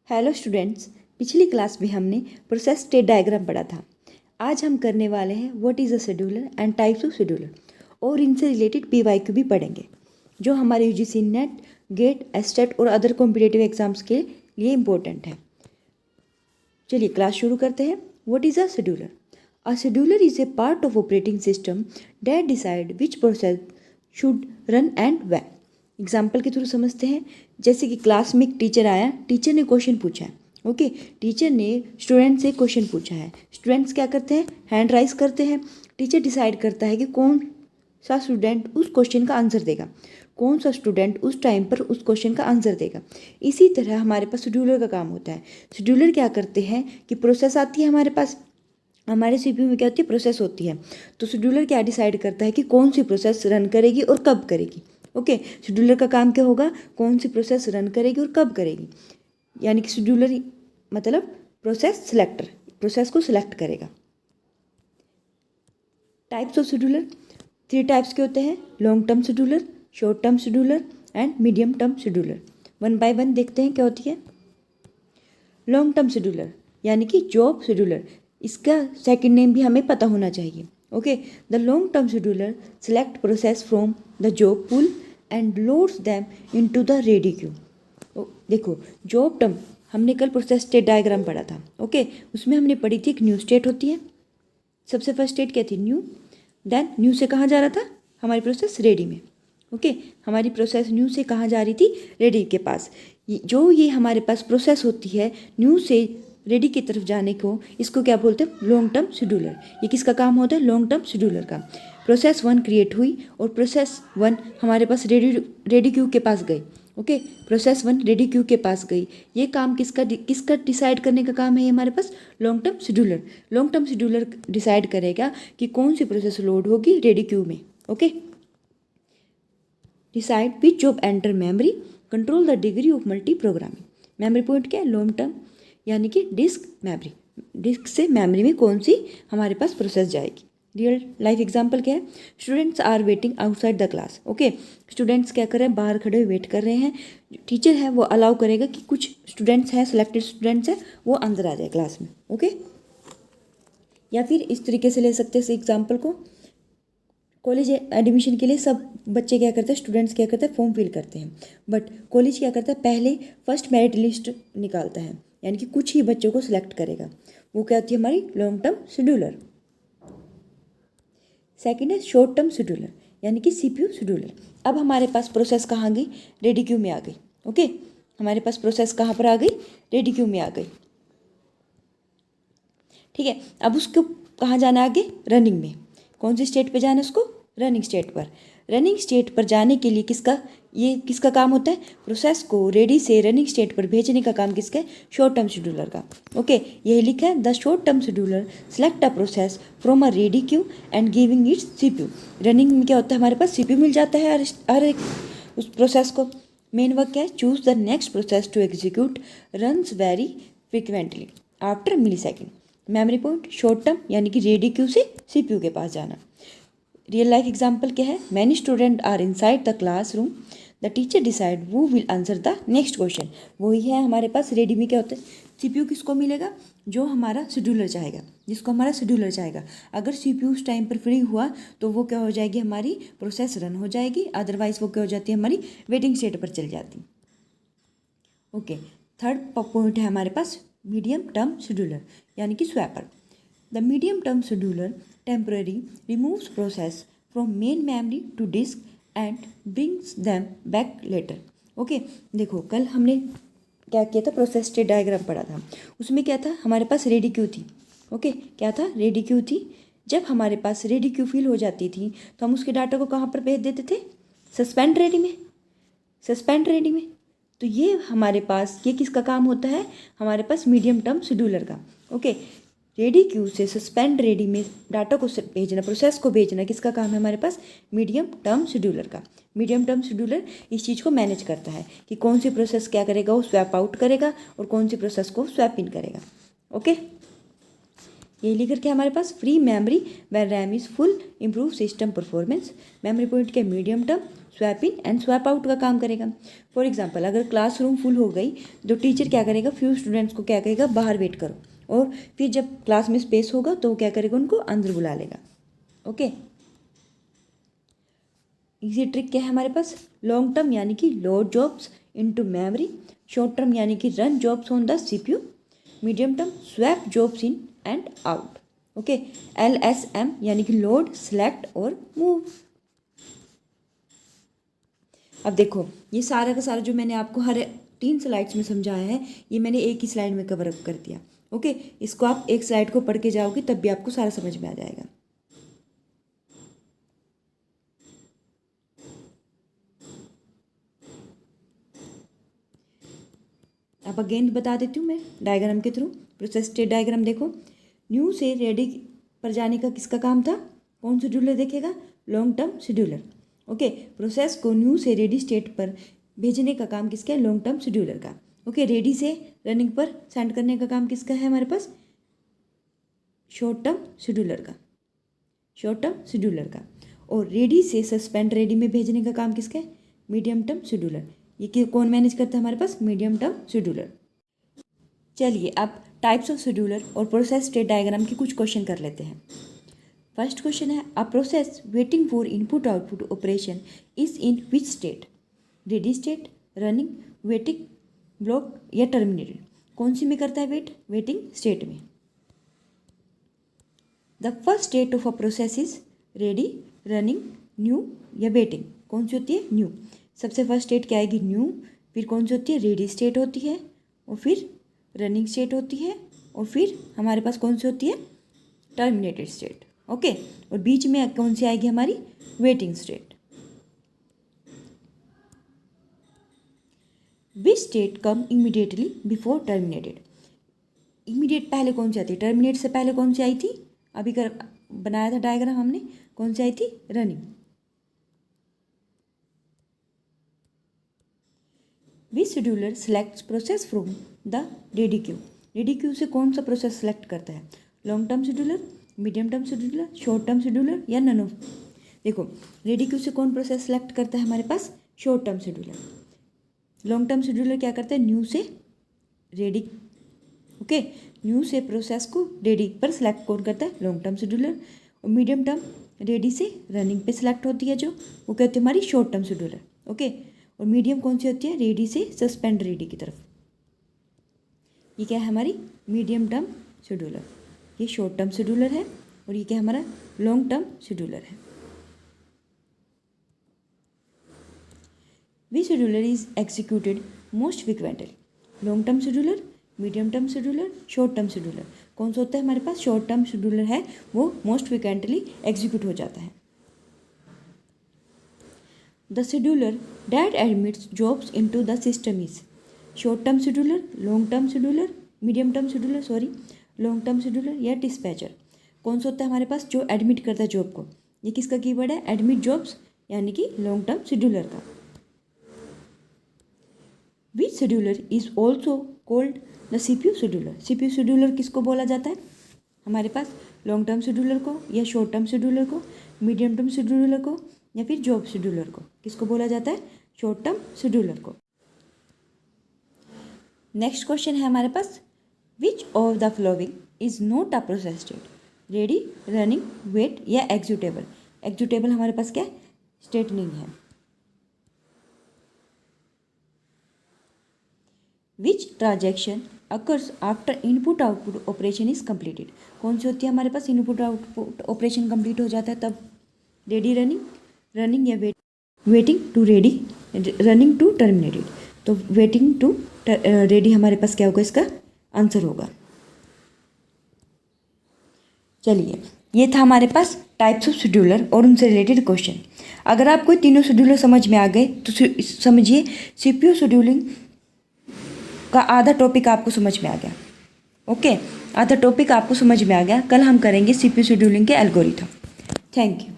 Hello students, पिछली class में हमने प्रोसेस स्टेट डायग्राम पढ़ा था। आज हम करने वाले हैं what is a scheduler and types of scheduler, और इनसे रिलेटेड पीवाईक्यू भी पढ़ेंगे जो हमारे यूजीसी नेट, गेट, एस्टेट और अदर कॉम्पिटिटिव एग्जाम्स के लिए इम्पोर्टेंट है। चलिए क्लास शुरू करते हैं। What is a scheduler? A scheduler is a part of operating system that decide which process should run and when. Example के थ्रू समझते हैं। जैसे कि क्लास में एक टीचर आया, टीचर ने क्वेश्चन पूछा है। ओके, टीचर ने स्टूडेंट से क्वेश्चन पूछा है। स्टूडेंट्स क्या करते हैं? हैंड राइज करते हैं। टीचर डिसाइड करता है कि कौन सा स्टूडेंट उस क्वेश्चन का आंसर देगा, कौन सा स्टूडेंट उस टाइम पर उस क्वेश्चन का आंसर देगा। इसी तरह हमारे पास शेड्यूलर का काम होता है। शेड्यूलर क्या करते हैं कि प्रोसेस आती है हमारे पास, हमारे सीपीयू में क्या होती है? प्रोसेस होती है। तो शेड्यूलर क्या डिसाइड करता है कि कौन सी प्रोसेस रन करेगी और कब करेगी। ओके, शेड्यूलर का काम क्या होगा? कौन सी प्रोसेस रन करेगी और कब करेगी, यानी कि शेड्यूलर मतलब प्रोसेस सिलेक्टर, प्रोसेस को सिलेक्ट करेगा। टाइप्स ऑफ शेड्यूलर, 3 टाइप्स के होते हैं: long term scheduler, short term scheduler and medium term scheduler. One by one देखते हैं क्या होती है। लॉन्ग टर्म शेड्यूलर यानी कि जॉब शेड्यूलर, इसका सेकंड नेम भी हमें पता होना चाहिए। Okay, the long term scheduler select process from the job pool and loads them into the ready Q. देखो, जॉब टर्म हमने कल प्रोसेस स्टेट डायग्राम पढ़ा था। ओके, उसमें हमने पढ़ी थी एक न्यू स्टेट होती है। सबसे फर्स्ट स्टेट क्या थी? न्यू। देन न्यू से कहाँ जा रहा था? हमारी प्रोसेस रेडी में। ओके, हमारी प्रोसेस न्यू से कहाँ जा रही थी? रेडी के पास। जो ये हमारे पास प्रोसेस होती है न्यू से रेडी की तरफ जाने को, इसको क्या बोलते हैं? Long term scheduler. ये किसका काम होता है? लॉन्ग टर्म शेड्यूलर का। प्रोसेस 1 क्रिएट हुई और प्रोसेस 1 हमारे पास रेडी क्यू के पास गई। ओके, प्रोसेस 1 रेडी क्यू के पास गई। ये काम किसका डिसाइड करने का काम है? ये हमारे पास long term scheduler. Long term scheduler decide करेगा कि कौन सी प्रोसेस लोड होगी रेडी क्यू में। Okay, decide which job enter memory, control the degree of multi programming. Memory point क्या है? लॉन्ग टर्म यानी कि डिस्क मेमोरी। डिस्क से मेमोरी में कौन सी हमारे पास प्रोसेस जाएगी। रियल लाइफ एग्जांपल क्या है? Students are waiting outside the class. Okay, students क्या कर रहे हैं? बाहर खड़े हुए वेट कर रहे हैं। टीचर है वो अलाउ करेगा कि कुछ स्टूडेंट्स हैं, सिलेक्टेड स्टूडेंट्स हैं, वो अंदर आ जाए क्लास में। ओके, या फिर इस तरीके से ले सकते हैं इस एग्जाम्पल को। कॉलेज एडमिशन के लिए सब बच्चे क्या करते हैं? स्टूडेंट्स क्या करते हैं? फॉर्म फिल करते हैं। बट कॉलेज क्या करता है? पहले फर्स्ट मेरिट लिस्ट निकालता है, यानी कि कुछ ही बच्चों को सिलेक्ट करेगा। वो क्या होती है? हमारी लॉन्ग टर्म शेड्यूलर। सेकंड है शॉर्ट टर्म शेड्यूलर, यानी कि सीपीयू शेड्यूलर। अब हमारे पास प्रोसेस कहाँ गई? रेडी क्यू में आ गई। ओके, हमारे पास प्रोसेस कहाँ पर आ गई? रेडी क्यू में आ गई। ठीक है, अब उसको कहाँ जाना है? आगे रनिंग में। कौन सी स्टेट पे जाना है उसको? रनिंग स्टेट पर। रनिंग स्टेट पर जाने के लिए किसका काम होता है? प्रोसेस को रेडी से रनिंग स्टेट पर भेजने का काम किसका है? शॉर्ट टर्म शेड्यूलर का। ओके, यही लिखा है, the short term scheduler select a process from a ready queue and giving it's CPU. Running में क्या होता है? हमारे पास सीपीयू मिल जाता है हर एक उस प्रोसेस को। मेन वर्क क्या है? Choose the next process to execute, runs very frequently after millisecond. Memory point short term यानी कि रेडी क्यू से सीपीयू के पास जाना। रियल लाइफ एग्जाम्पल क्या है? Many student are inside the classroom, the teacher decide वो will answer the next question. वही है हमारे पास रेडी में क्या होता है? सीपीयू किसको मिलेगा? जो हमारा शेड्यूलर चाहेगा, जिसको हमारा शेड्यूलर चाहेगा। अगर सीपीयू उस टाइम पर फ्री हुआ तो वो क्या हो जाएगी? हमारी प्रोसेस रन हो जाएगी। अदरवाइज वो क्या हो जाती है? हमारी वेटिंग स्टेट पर चल जाती। ओके, थर्ड पॉइंट है हमारे पास मीडियम टर्म शेड्यूलर, यानी कि swapper. The medium term scheduler temporarily removes process from main memory to disk and brings them back later. Okay, देखो कल हमने क्या किया था? प्रोसेस स्टेट डायग्राम पढ़ा था। उसमें क्या था? हमारे पास रेडी क्यू थी। ओके, क्या था? रेडी क्यू थी। जब हमारे पास रेडी क्यू फिल हो जाती थी तो हम उसके डाटा को कहाँ पर भेज देते थे? सस्पेंड रेडी में। सस्पेंड रेडी में। तो ये हमारे पास ये किसका काम होता है? हमारे पास मीडियम टर्म शेड्यूलर का। ओके, रेडी क्यू से सस्पेंड रेडी में डाटा को भेजना, प्रोसेस को भेजना किसका काम है? हमारे पास मीडियम टर्म शेड्यूलर का। मीडियम टर्म शेड्यूलर इस चीज़ को मैनेज करता है कि कौन सी प्रोसेस क्या करेगा, वो स्वैप आउट करेगा और कौन सी प्रोसेस को स्वैप इन करेगा। ओके, ये लिख करके हमारे पास free memory when RAM is full, improve system performance. Memory point के medium term, swap in and swap out का काम करेगा। फॉर एग्जांपल अगर क्लासरूम फुल हो गई तो टीचर क्या करेगा, फ्यू स्टूडेंट्स को क्या कहेगा, बाहर वेट करो, और फिर जब क्लास में स्पेस होगा तो वो क्या करेगा, उनको अंदर बुला लेगा। ओके, इसी ट्रिक क्या है हमारे पास, लॉन्ग टर्म यानी कि load jobs into memory, short term यानी कि run jobs on the CPU, medium term swap jobs in and out. Okay, LSM यानी कि लोड, सेलेक्ट और मूव। अब देखो ये सारा का सारा जो मैंने आपको हर 3 स्लाइड्स में समझाया है, ये मैंने एक ही स्लाइड में कवर अप कर दिया। ओके, इसको आप एक स्लाइड को पढ़ के जाओगे तब भी आपको सारा समझ में आ जाएगा। अब अगेन बता देती हूँ मैं डायग्राम के थ्रू। प्रोसेस स्टेट डायग्राम देखो, न्यू से रेडी पर जाने का किसका काम था, कौन शेड्यूलर देखेगा, long term scheduler. Okay, process को न्यू से रेडी स्टेट पर भेजने का काम किसका है, लॉन्ग टर्म शेड्यूलर का। ओके, रेडी से रनिंग पर सेंड करने का काम किसका है हमारे पास, शॉर्ट टर्म शेड्यूलर का, शॉर्ट टर्म शेड्यूलर का। और रेडी से सस्पेंड रेडी में भेजने का काम किसका है, मीडियम टर्म शेड्यूलर। ये कौन मैनेज करता है हमारे पास, मीडियम टर्म शेड्यूलर। चलिए अब टाइप्स ऑफ शेड्यूलर और प्रोसेस स्टेट डायग्राम के कुछ क्वेश्चन कर लेते हैं। फर्स्ट क्वेश्चन है, a process waiting for input output operation is in which state, ready state, running, waiting, block या टर्मिनेटेड। कौन सी में करता है वेट, वेटिंग स्टेट में। The first state of a process is ready, running, new या waiting. कौन सी होती है, न्यू। सबसे फर्स्ट स्टेट क्या आएगी, न्यू, फिर कौन सी होती है, रेडी स्टेट होती है, और फिर रनिंग स्टेट होती है, और फिर हमारे पास कौन सी होती है, टर्मिनेटेड स्टेट। ओके, और बीच में कौन सी आएगी हमारी, waiting state. Which state come immediately before terminated. Immediate पहले कौन सी आती है, टर्मिनेट से पहले कौन सी आई थी, अभी कर बनाया था डायग्राम हमने, कौन सी आई थी, running. Which scheduler selects process from the ready queue. Ready queue से कौन सा प्रोसेस सेलेक्ट करता है, long term scheduler, medium term scheduler, short term scheduler या नन ऑफ। देखो रेडी क्यू से कौन प्रोसेस सेलेक्ट करता है हमारे पास, short term scheduler. Long term scheduler क्या करता है, न्यू से रेडी। ओके, न्यू से प्रोसेस को रेडी पर सेलेक्ट कौन करता है, लॉन्ग टर्म शेड्यूलर। और मीडियम टर्म रेडी से रनिंग पे सेलेक्ट होती है जो, वो कहते हैं हमारी शॉर्ट टर्म शेड्यूलर। ओके, और मीडियम कौन सी होती है, रेडी से सस्पेंड रेडी की तरफ। ये क्या है हमारी मीडियम टर्म शेड्यूलर, ये शॉर्ट टर्म शेड्यूलर है, और ये क्या हमारा लॉन्ग टर्म शेड्यूलर है। Which scheduler is executed most frequently, long term scheduler, medium term scheduler, short term scheduler. कौन सा होता है हमारे पास, शॉर्ट टर्म शेड्यूलर है, वो मोस्ट फ्रिक्वेंटली एग्जीक्यूट हो जाता है। The scheduler that admits jobs into the system is short term scheduler, long term scheduler, medium term scheduler, long term scheduler या डिस्पैचर। कौन सा होता है हमारे पास, जो एडमिट करता है जॉब को। ये किसका कीवर्ड है, एडमिट जॉब्स यानी कि लॉन्ग टर्म शेड्यूलर का। Which scheduler is also called the CPU scheduler. CPU scheduler किसको बोला जाता है हमारे पास, लॉन्ग टर्म शेड्यूलर को या शॉर्ट टर्म शेड्यूलर को, मीडियम टर्म शेड्यूलर को या फिर जॉब शेड्यूलर को। किसको बोला जाता है, शॉर्ट टर्म शेड्यूलर को। नेक्स्ट क्वेश्चन है हमारे पास, which of the following is not a process state, ready, running, wait या एग्जीक्यूटेबल। एग्जीक्यूटेबल हमारे पास क्या स्टेट नहीं है। Which transaction occurs after input output operation is completed. कौन सी होती है हमारे पास, इनपुट आउटपुट ऑपरेशन कंप्लीट हो जाता है तब, रेडी, रनिंग, रनिंग या waiting to ready, running to terminated. तो वेटिंग टू रेडी हमारे पास क्या होगा, इसका आंसर होगा। चलिए ये था हमारे पास टाइप्स ऑफ शेड्यूलर और उनसे रिलेटेड क्वेश्चन। अगर आपको तीनों शेड्यूलर समझ में आ गए तो समझिए सीपीयू शेड्यूलिंग का आधा टॉपिक आपको समझ में आ गया। ओके, आधा टॉपिक आपको समझ में आ गया। कल हम करेंगे सीपीयू शेड्यूलिंग के एल्गोरिथम। Thank you.